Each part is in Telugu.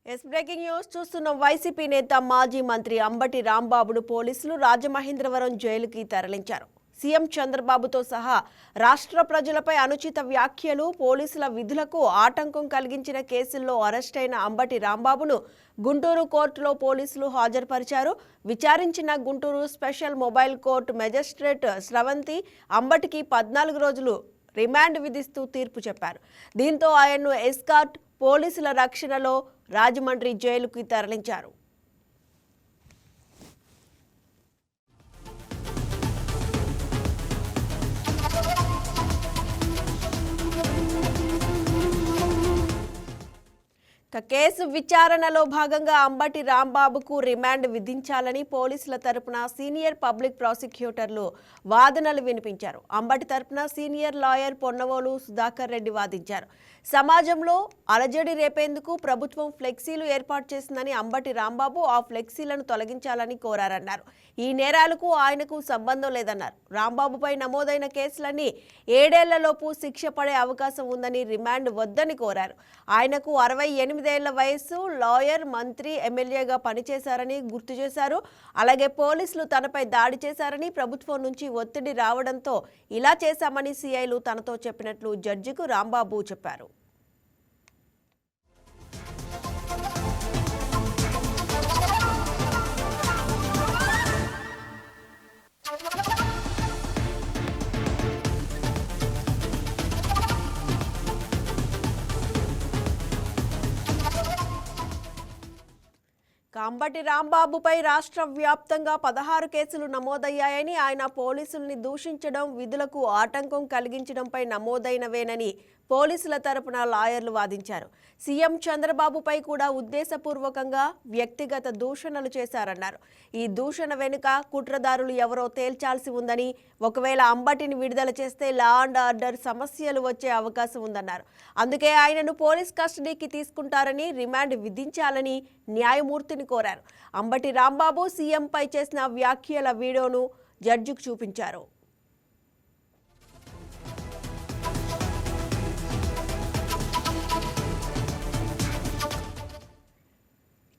బ్రేకింగ్ న్యూస్ చూస్తున్న వైసీపీ నేత మాజీ మంత్రి అంబటి రాంబాబును పోలీసులు రాజమహేంద్రవరం జైలుకి తరలించారు. సీఎం చంద్రబాబుతో సహా రాష్ట్ర ప్రజలపై అనుచిత వ్యాఖ్యలు, పోలీసుల విధులకు ఆటంకం కలిగించిన కేసుల్లో అరెస్టైన అంబటి రాంబాబును గుంటూరు కోర్టులో పోలీసులు హాజరుపరిచారు. విచారించిన Guntur special mobile court magistrate Sravanthi అంబటికి 14 రోజులు రిమాండ్ విధిస్తూ తీర్పు చెప్పారు. దీంతో ఆయన్ను ఎస్కార్ట్ పోలీసుల రక్షణలో రాజమండ్రి జైలుకి తరలించారు. కేసు విచారణలో భాగంగా అంబటి రాంబాబుకు రిమాండ్ విధించాలని పోలీసుల తరపున సీనియర్ పబ్లిక్ ప్రాసిక్యూటర్లు వాదనలు వినిపించారు. అంబటి తరపున సీనియర్ లాయర్ పొన్నవోలు సుధాకర్ రెడ్డి వాదించారు. సమాజంలో అలజడి రేపేందుకు ప్రభుత్వం ఫ్లెక్సీలు ఏర్పాటు చేసిందని అంబటి రాంబాబు ఆ ఫ్లెక్సీలను తొలగించాలని కోరారన్నారు. ఈ నేరాలకు ఆయనకు సంబంధం లేదన్నారు. రాంబాబుపై నమోదైన కేసులన్నీ 7 ఏళ్లలోపు శిక్ష పడే అవకాశం ఉందని, రిమాండ్ వద్దని కోరారు. ఆయనకు 68 ఏళ్ల వయసు, లాయర్, మంత్రి, ఎమ్మెల్యేగా పనిచేశారని గుర్తు చేశారు. అలాగే పోలీసులు తనపై దాడి చేశారని, ప్రభుత్వం నుంచి ఒత్తిడి రావడంతో ఇలా చేశామని సీఐలు తనతో చెప్పినట్లు జడ్జికు రాంబాబు చెప్పారు. అంబటి రాంబాబుపై రాష్ట్ర వ్యాప్తంగా 16 కేసులు నమోదయ్యాయని, ఆయన పోలీసుల్ని దూషించడం, విధులకు ఆటంకం కలిగించడంపై నమోదైనవేనని పోలీసుల తరపున లాయర్లు వాదించారు. సీఎం చంద్రబాబుపై కూడా ఉద్దేశపూర్వకంగా వ్యక్తిగత దూషణలు చేశారన్నారు. ఈ దూషణ వెనుక కుట్రదారులు ఎవరో తేల్చాల్సి ఉందని, ఒకవేళ అంబటిని విడుదల చేస్తే లా అండ్ ఆర్డర్ సమస్యలు వచ్చే అవకాశం ఉందన్నారు. అందుకే ఆయనను పోలీస్ కస్టడీకి తీసుకుంటారని, రిమాండ్ విధించాలని న్యాయమూర్తిని కోరారు. అంబటి రాంబాబు సీఎంపై చేసిన వ్యాఖ్యల వీడియోను జడ్జికి చూపించారు.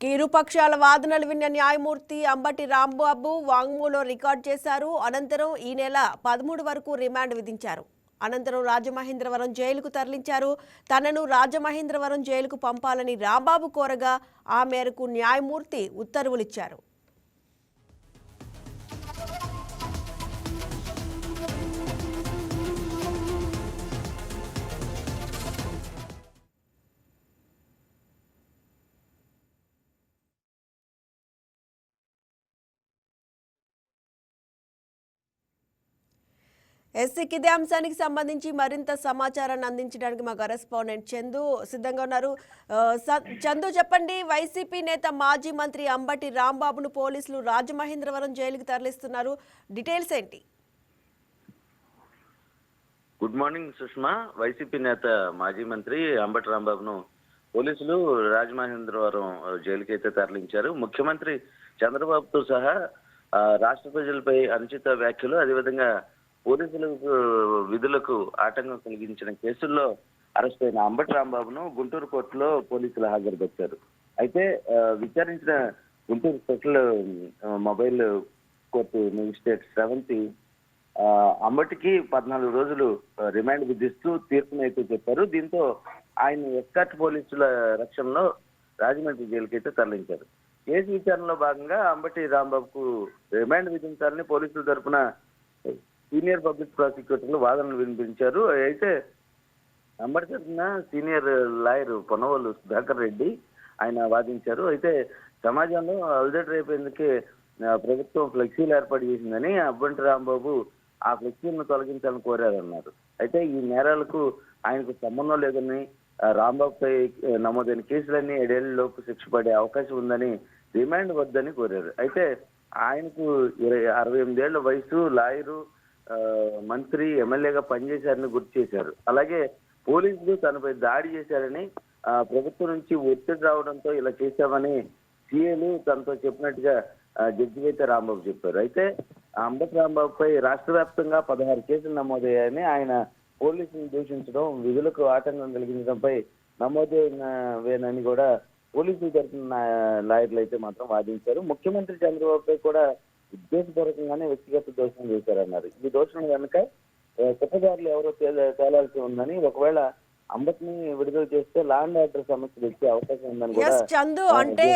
ఇరుపక్షాల వాదనలు విన్న న్యాయమూర్తి అంబటి రాంబాబు వాంగ్మూలం రికార్డు చేశారు. అనంతరం ఈ నెల 13 వరకు రిమాండ్ విధించారు. అనంతరం రాజమహేంద్రవరం జైలుకు తరలించారు. తనను రాజమహేంద్రవరం జైలుకు పంపాలని రాంబాబు కోరగా ఆ మేరకు న్యాయమూర్తి ఉత్తర్వులిచ్చారు. ఇదే అంశానికి సంబంధించి మరింత సమాచారాన్ని అందించడానికి మా కరెస్పాండెంట్ చందు సిద్ధంగా ఉన్నారు. చందు, చెప్పండి, వైసీపీ నేత మాజీ మంత్రి అంబటి రాంబాబును పోలీసులు రాజమహేంద్రవరం జైలుకి తరలిస్తున్నారు. డీటెయిల్స్ ఏంటి? Good morning Sushma. వైసీపీ నేత మాజీ మంత్రి అంబటి రాంబాబును పోలీసులు రాజమహేంద్రవరం జైలుకి అయితే తరలించారు. ముఖ్యమంత్రి చంద్రబాబుతో సహా రాష్ట్ర ప్రజలపై అనుచిత వ్యాఖ్యలు, అదేవిధంగా పోలీసులకు విధులకు ఆటంకం కలిగించిన కేసుల్లో అరెస్ట్ అయిన అంబటి రాంబాబును గుంటూరు కోర్టులో పోలీసులు హాజరుపరిచారు. అయితే విచారించిన Guntur special mobile court magistrate Sravanthi అంబటికి 14 రోజులు రిమాండ్ విధిస్తూ తీర్పునైతే చెప్పారు. దీంతో ఆయన ఎస్కార్ట్ పోలీసుల రక్షణలో రాజమండ్రి జైలుకైతే తరలించారు. కేసు విచారణలో భాగంగా అంబటి రాంబాబుకు రిమాండ్ విధించాలని పోలీసుల తరఫున సీనియర్ పబ్లిక్ ప్రాసిక్యూటర్లు వాదనలు వినిపించారు. అయితే అంబటి తరఫున సీనియర్ లాయర్ పొన్నవోలు సుధాకర్ రెడ్డి ఆయన వాదించారు. అయితే సమాజంలో అలజడి రేపేందుకే ప్రభుత్వం ఫ్లెక్సీలు ఏర్పాటు చేసిందని, అంబటి రాంబాబు ఆ ఫ్లెక్సీలను తొలగించాలని కోరారన్నారు. అయితే ఈ నేరాలకు ఆయనకు సంబంధం లేదని, రాంబాబుపై నమోదైన కేసులన్నీ 7 ఏళ్లలోపు శిక్ష పడే అవకాశం ఉందని, రిమాండ్ వద్దని కోరారు. అయితే ఆయనకు 68 ఏళ్ల వయసు, లాయరు, మంత్రి, ఎమ్మెల్యేగా పనిచేశారని గుర్తు చేశారు. అలాగే పోలీసులు తనపై దాడి చేశారని, ప్రభుత్వం నుంచి ఒత్తిడి రావడంతో ఇలా చేశామని సీఏలు తనతో చెప్పినట్టుగా జడ్జికి అయితే రాంబాబు చెప్పారు. అయితే అంబటి రాంబాబుపై రాష్ట్ర వ్యాప్తంగా 16 కేసులు నమోదయ్యాయని, ఆయన పోలీసులను దూషించడం, విధులకు ఆటంకం కలిగించడంపై నమోదైనవేనని కూడా పోలీసుల తరఫున లాయర్లు అయితే మాత్రం వాదించారు. ముఖ్యమంత్రి చంద్రబాబుపై కూడా ఉద్దేశపూర్వకంగానే వ్యక్తిగత దోషం చేశారన్నారు. ఈ దోషం వెనుక కుట్రదారులు ఎవరో తేలాల్సి ఉందని, ఒకవేళ అంబటిని విడుదల చేస్తే లా అండ్ ఆర్డర్ సమస్యలు వచ్చే అవకాశం ఉందని కూడా చందు అంటే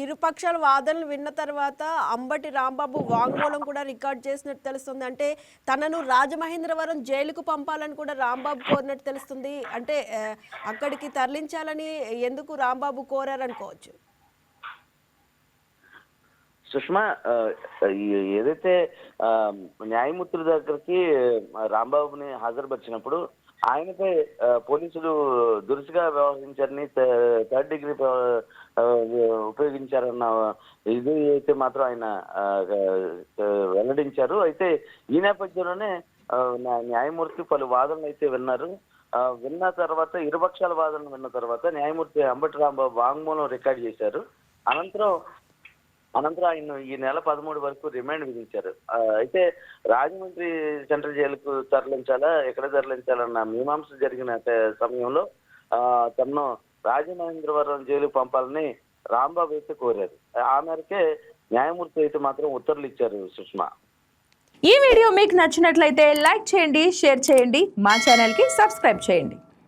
ఇరు పక్షాల వాదనలు విన్న తర్వాత అంబటి రాంబాబు వాంగ్మూలం కూడా రికార్డ్ చేసినట్టు తెలుస్తుంది. అంటే తనను రాజమహేంద్రవరం జైలుకు పంపాలని కూడా రాంబాబు కోరినట్టు తెలుస్తుంది. అంటే అక్కడికి తరలించాలని ఎందుకు రాంబాబు కోరారనుకోవచ్చు. సుష్మా, ఏదైతే న్యాయమూర్తుల దగ్గరికి రాంబాబుని హాజరుపరిచినప్పుడు ఆయనపై పోలీసులు దురుసుగా వ్యవహరించారని, థర్డ్ డిగ్రీ ఉపయోగించారన్న ఇది అయితే మాత్రం ఆయన వెల్లడించారు. అయితే ఈ నేపథ్యంలోనే న్యాయమూర్తి పలు వాదనలు అయితే విన్నారు. విన్న తర్వాత ఇరుపక్షాల వాదనలు విన్న తర్వాత న్యాయమూర్తి అంబటి రాంబాబు వాంగ్మూలం రికార్డ్ చేశారు. అనంతరం ఆయన ఈ నెల 13 వరకు రిమాండ్ విధించారు. అయితే రాజమండ్రి సెంట్రల్ జైలుకు తరలించాలా, ఎక్కడ తరలించాలన్న మీమాంస జరిగిన సమయంలో తనను రాజమహేంద్రవరం జైలుకు పంపాలని రాంబాబు అయితే కోరారు. ఆ మేరకే న్యాయమూర్తి అయితే మాత్రం ఉత్తర్వులు ఇచ్చారు. సుష్మా, ఈ వీడియో మీకు నచ్చినట్లయితే లైక్ చేయండి, షేర్ చేయండి, మా ఛానల్కి సబ్స్క్రైబ్ చేయండి.